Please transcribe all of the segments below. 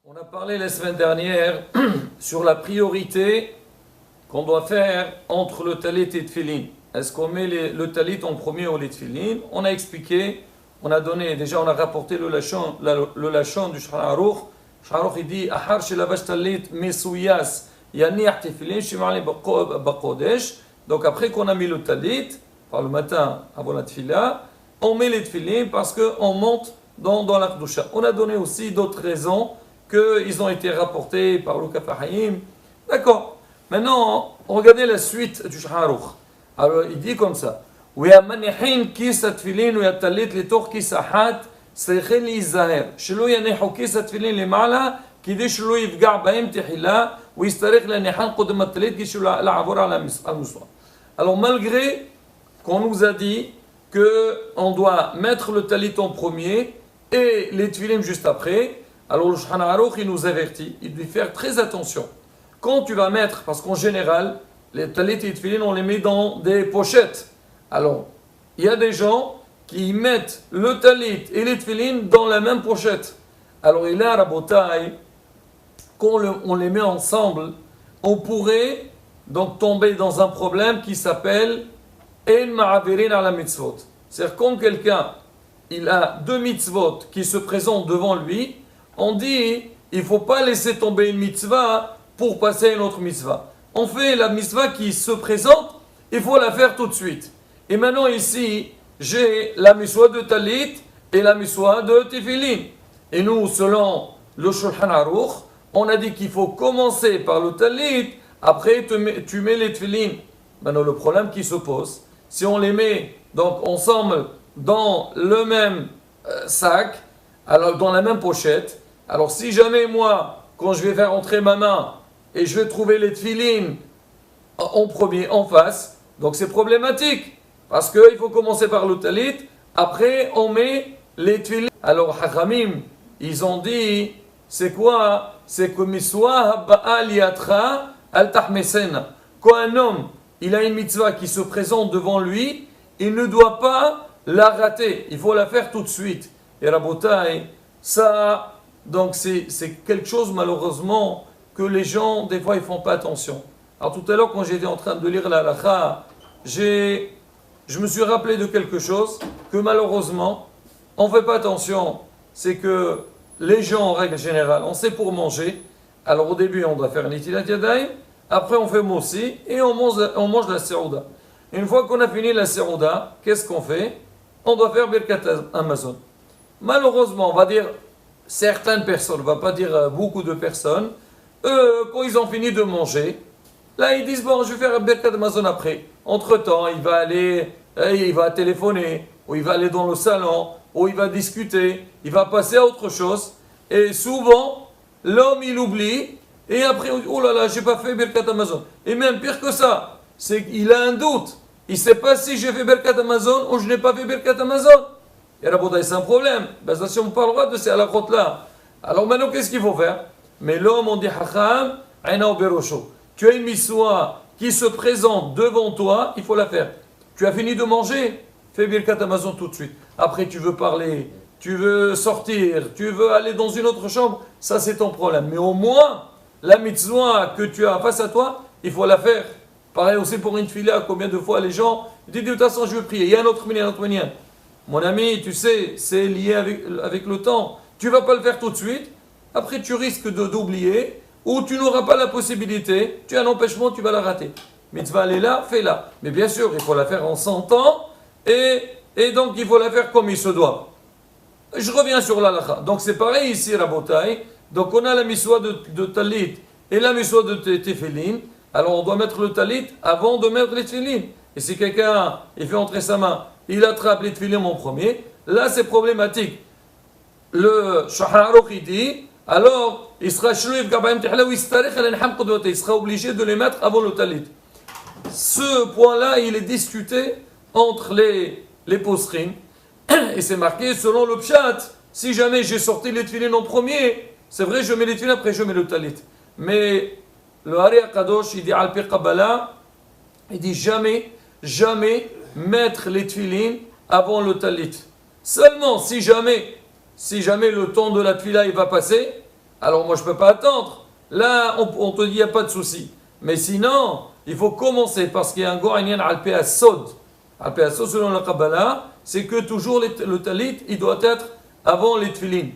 On a parlé la semaine dernière sur la priorité qu'on doit faire entre le talit et le tefillin. Est-ce qu'on met le talit en premier ou les tefillin? On a expliqué, on a rapporté le lachon du Shulchan Aruch. Shulchan Aruch il dit Ahar shelabash talit mesuyas yaniach tefillin shimali bakodesh. Donc après qu'on a mis le talit, par le matin avant la tefila, on met les tefillin parce qu'on monte dans la kedusha. On a donné aussi d'autres raisons qu'ils ont été rapportés par le Kafahim. D'accord. Maintenant, regardez la suite du Shulchan Aruch. Alors, il dit comme ça. وَيَمَنِحِينَ كِيسَ تفلين ويتلت لتوخ كيس أحد سيخل يزهر شلو ينحو كيس تفلين لمعلا كده شلو يفقع بهم تحلا ويستريق لنحان قدم التلت كي شلو العبور على المصوى. Alors, malgré qu'on nous a dit qu'on doit mettre le talit en premier et les tefillin juste après, alors le Shulchan Aruch il nous avertit, il doit faire très attention. Quand tu vas mettre, parce qu'en général, les talit et les tefillin, on les met dans des pochettes. Alors, il y a des gens qui mettent le talit et les tefillin dans la même pochette. Alors, il est à Rabotai, quand on les met ensemble, on pourrait donc tomber dans un problème qui s'appelle En ma'avirin ala mitzvot. C'est-à-dire quand quelqu'un il a deux mitzvot qui se présentent devant lui, on dit il ne faut pas laisser tomber une mitzvah pour passer à une autre mitzvah. On fait la mitzvah qui se présente, il faut la faire tout de suite. Et maintenant ici, j'ai la mitzvah de talit et la mitzvah de tefillin. Et nous, selon le Shulchan Aruch, on a dit qu'il faut commencer par le talit, après tu mets les tefillin. Maintenant le problème qui se pose, si on les met donc ensemble dans le même sac, alors dans la même pochette, alors si jamais moi, quand je vais faire entrer ma main et je vais trouver les tefillin en premier, en face, donc c'est problématique, parce qu'il faut commencer par le talit, après on met les tefillin. Alors Hachamim, ils ont dit, c'est quoi? C'est que miswa ba'al yatra al tahmesena. Quand un homme, il a une mitzvah qui se présente devant lui, il ne doit pas la rater, il faut la faire tout de suite. Et Rabotai, ça, donc c'est quelque chose malheureusement que les gens, des fois, ils ne font pas attention. Alors tout à l'heure, quand j'étais en train de lire la halakha, je me suis rappelé de quelque chose que malheureusement, on ne fait pas attention. C'est que les gens, en règle générale, on sait pour manger. Alors au début, on doit faire une nitilat yadayim, après on fait mossi et on mange la serouda. Une fois qu'on a fini la serouda, qu'est-ce qu'on fait? On doit faire Birkat Hamazon. Malheureusement, on va dire certaines personnes, on ne va pas dire beaucoup de personnes, eux, quand ils ont fini de manger, là ils disent bon, je vais faire Birkat Hamazon après. Entre-temps, il va téléphoner, ou il va aller dans le salon, ou il va discuter, il va passer à autre chose. Et souvent, l'homme il oublie, et après, oh là là, j'ai pas fait Birkat Hamazon. Et même pire que ça, c'est qu'il a un doute. Il ne sait pas si j'ai fait Birkat Hamazon ou je n'ai pas fait Birkat Hamazon. Et là, c'est un problème. Ben, ça, si on parlera de ces halakhot-là. Alors maintenant, qu'est-ce qu'il faut faire? Mais l'homme, on dit Hacham, Aina Berosho. Tu as une mitzvah qui se présente devant toi, il faut la faire. Tu as fini de manger, fais Birkat Hamazon tout de suite. Après, tu veux parler, tu veux sortir, tu veux aller dans une autre chambre, ça c'est ton problème. Mais au moins, la mitzvah que tu as face à toi, il faut la faire. Pareil aussi pour une fila, combien de fois les gens disent de toute façon je vais prier, il y a un autre minyan, Mon ami, tu sais, c'est lié avec le temps. Tu ne vas pas le faire tout de suite, après tu risques d'oublier, ou tu n'auras pas la possibilité, tu as un empêchement, tu vas la rater. Mitzvah, elle est là, fais-la. Mais bien sûr, il faut la faire en 100 ans, et donc il faut la faire comme il se doit. Je reviens sur l'halakha. Donc c'est pareil ici, Rabotai. Donc on a la mitzvah de talit et la mitzvah de tefillin. Alors on doit mettre le talit avant de mettre les tefillin. Et si quelqu'un il fait entrer sa main, il attrape les tefillin en premier, là c'est problématique. Le Shulchan Aruch il dit, alors il sera obligé de les mettre avant le talit. Ce point-là, il est discuté entre les posrim, et c'est marqué selon le pshat. Si jamais j'ai sorti les tefillin en premier, c'est vrai, je mets les tefillin, après je mets le talit. Mais le Hari HaKadosh, il dit Al-Pi Kabbalah, il dit jamais mettre les tefillin avant le talit. Seulement si jamais le temps de la tefila il va passer, alors moi je ne peux pas attendre. Là, on te dit, il n'y a pas de souci. Mais sinon, il faut commencer parce qu'il y a un go'anyan alpe as-sod. Alpe as-sod, selon la Kabbalah, c'est que toujours le talit, il doit être avant les tefillin.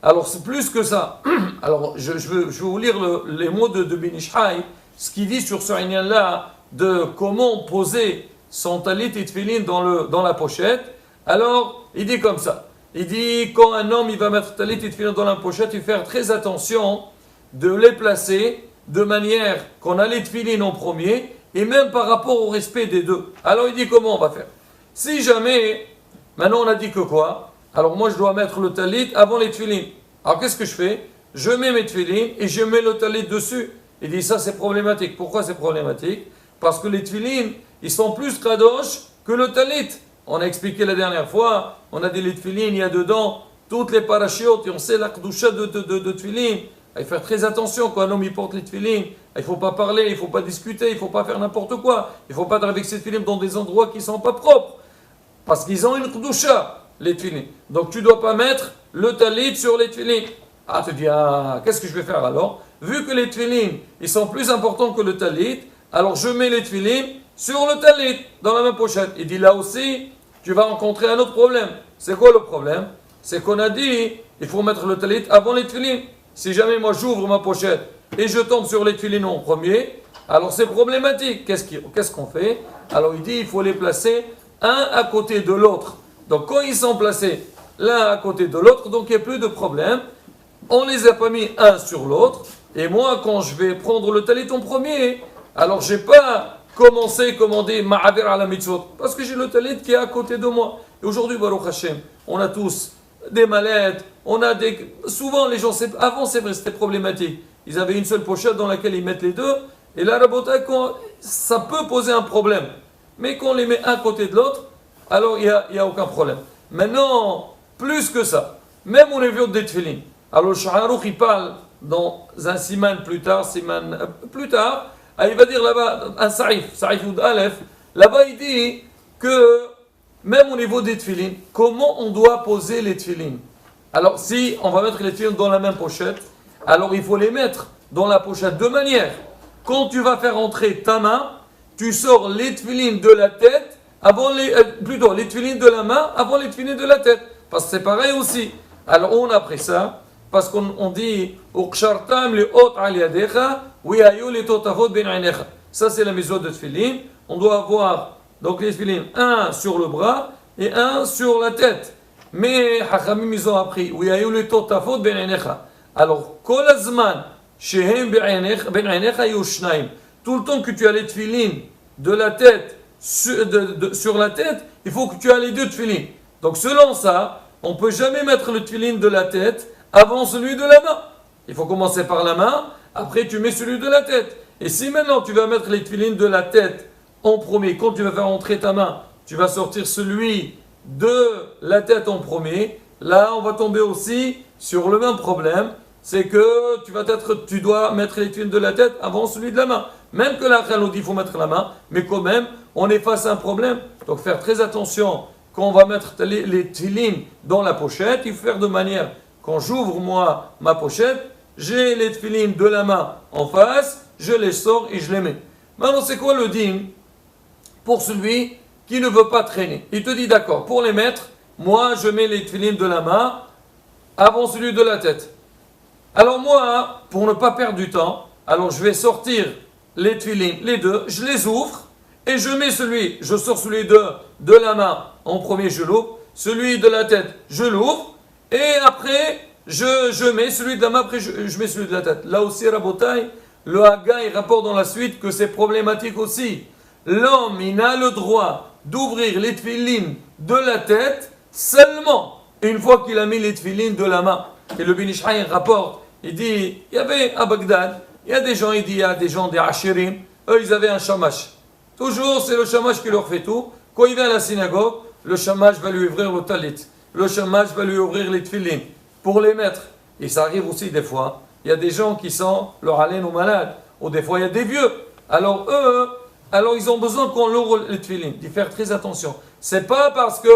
Alors c'est plus que ça. Alors je vais vous lire les mots de Ben Ish Chai, ce qu'il dit sur ce inyan-là, de comment poser son talit et tefillin dans la pochette. Alors, il dit comme ça. Il dit, quand un homme il va mettre talit et tefillin dans la pochette, il faut faire très attention de les placer de manière qu'on a les tefillin en premier, et même par rapport au respect des deux. Alors il dit comment on va faire. Si jamais, maintenant on a dit que quoi? Alors moi je dois mettre le talit avant les tefillin. Alors qu'est-ce que je fais? Je mets mes tefillin et je mets le talit dessus. Il dit ça c'est problématique. Pourquoi c'est problématique? Parce que les tefillin, ils sont plus kadosh que le talit. On a expliqué la dernière fois, on a dit les tefillin, il y a dedans toutes les parachiotes, et on sait la kedusha de tefillin. Il faut faire très attention quand un homme il porte les tefillin. Il ne faut pas parler, il ne faut pas discuter, il ne faut pas faire n'importe quoi. Il ne faut pas être avec ces tefillin dans des endroits qui ne sont pas propres. Parce qu'ils ont une kedusha, les tefillin. Donc tu ne dois pas mettre le talit sur les tefillin. Ah, tu dis, qu'est-ce que je vais faire alors? Vu que les tefillin, ils sont plus importants que le talit, alors je mets les tefillin sur le talit, dans la même pochette. Il dit là aussi, tu vas rencontrer un autre problème. C'est quoi le problème? C'est qu'on a dit, il faut mettre le talit avant les tefillin. Si jamais moi j'ouvre ma pochette et je tombe sur les tefillin en premier, alors c'est problématique. Qu'est-ce qu'on fait? Alors il dit, il faut les placer un à côté de l'autre. Donc quand ils sont placés l'un à côté de l'autre, donc il n'y a plus de problème. On ne les a pas mis un sur l'autre. Et moi, quand je vais prendre le talit en premier, alors je n'ai pas commencé, commander ma'abir à la mitzvot, parce que j'ai le talit qui est à côté de moi. Et aujourd'hui, Baruch Hashem, on a tous des mallettes, souvent les gens, avant c'est vrai, c'était problématique. Ils avaient une seule pochette dans laquelle ils mettent les deux, et là, ça peut poser un problème. Mais quand on les met un côté de l'autre, alors il n'y a aucun problème. Maintenant, plus que ça, même au niveau des tefillin. Alors le Sha'aruch, il parle dans un siman plus tard, il va dire là-bas, un Saïf ou Aleph, là-bas il dit que même au niveau des tefillin, comment on doit poser les tefillin? Alors si on va mettre les tefillin dans la même pochette, alors il faut les mettre dans la pochette de manière. Quand tu vas faire entrer ta main, tu sors les tefillin de la tête, les tefillin de la main avant les tefillin de la tête. Parce que c'est pareil aussi. Alors on a pris ça, parce qu'on dit ça c'est la mitzvah de tefillin. On doit avoir donc les tefillin, un sur le bras et un sur la tête. Mais Hachamim ils ont appris alors kol azman shehem ben einecha yushnaim, tout le temps que tu as les tefillin de la tête sur la tête, il faut que tu aies les deux tefillin. Donc selon ça, on ne peut jamais mettre le tefillin de la tête avant celui de la main. Il faut commencer par la main, après tu mets celui de la tête. Et si maintenant tu vas mettre les tefillin de la tête en premier, quand tu vas faire entrer ta main, tu vas sortir celui de la tête en premier, là on va tomber aussi sur le même problème, c'est que tu dois mettre les tefillin de la tête avant celui de la main. Même que la Khalou dit qu'il faut mettre la main, mais quand même, on est face à un problème. Donc faire très attention quand on va mettre les tefillin dans la pochette, il faut faire de manière, quand j'ouvre moi ma pochette, j'ai les tefillin de la main en face, je les sors et je les mets. Maintenant, c'est quoi le din pour celui qui ne veut pas traîner? Il te dit d'accord, pour les mettre, moi je mets les tefillin de la main avant celui de la tête. Alors moi, pour ne pas perdre du temps, alors je vais sortir les tefillin, les deux, je les ouvre et je sors celui de la main en premier, je l'ouvre, celui de la tête, je l'ouvre et après je mets celui de la main, après je mets celui de la tête. Là aussi, Rabotai, le Haga il rapporte dans la suite que c'est problématique aussi. L'homme, il a le droit d'ouvrir les tefillin de la tête seulement une fois qu'il a mis les tefillin de la main. Et le Ben Ish Chai rapporte, il dit, il y avait à Bagdad, il y a des gens des Ashirim, eux ils avaient un shamash. Toujours c'est le shamash qui leur fait tout. Quand il vient à la synagogue, le shamash va lui ouvrir le talit. Le shamash va lui ouvrir les tefillin pour les mettre. Et ça arrive aussi des fois, il y a des gens qui sont leur haleine ou malades, ou des fois il y a des vieux. Alors eux, ils ont besoin qu'on leur ouvre les tefillin, d'y faire très attention. C'est pas parce que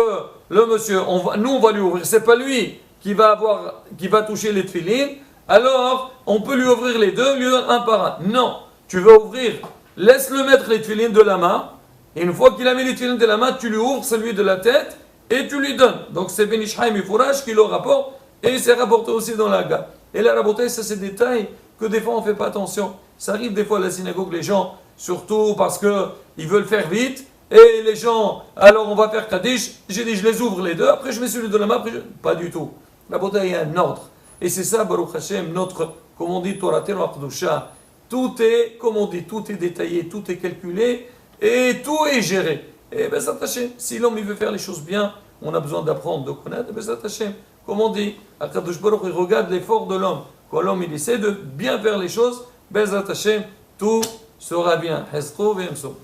le monsieur, on va lui ouvrir, c'est pas lui qui va toucher les tefillin, alors on peut lui ouvrir les deux, lui donne un par un. Non, tu veux ouvrir, laisse-le mettre les tefilines de la main, et une fois qu'il a mis les tefilines de la main, tu lui ouvres celui de la tête, et tu lui donnes. Donc c'est Ben Ish Haim Fourage qui le rapporte, et c'est rapporté aussi dans la Ga. Et la rapporté, ça c'est des détails que des fois on ne fait pas attention. Ça arrive des fois à la synagogue, les gens, surtout parce qu'ils veulent faire vite, et les gens, alors on va faire Kaddish, j'ai dit je les ouvre les deux, après je mets celui de la main, pas du tout. La beauté, il y a un ordre. Et c'est ça, Baruch Hashem, notre, comme on dit, Torah Tera Kedusha. Tout est, comme on dit, tout est détaillé, tout est calculé, et tout est géré. Et ben ça Hashem, si l'homme il veut faire les choses bien, on a besoin d'apprendre, de connaître, ben ça Hashem. Comme on dit, Akadosh Baruch il regarde l'effort de l'homme. Quand l'homme il essaie de bien faire les choses, ben ça Hashem, tout sera bien. Hezro ve'emso.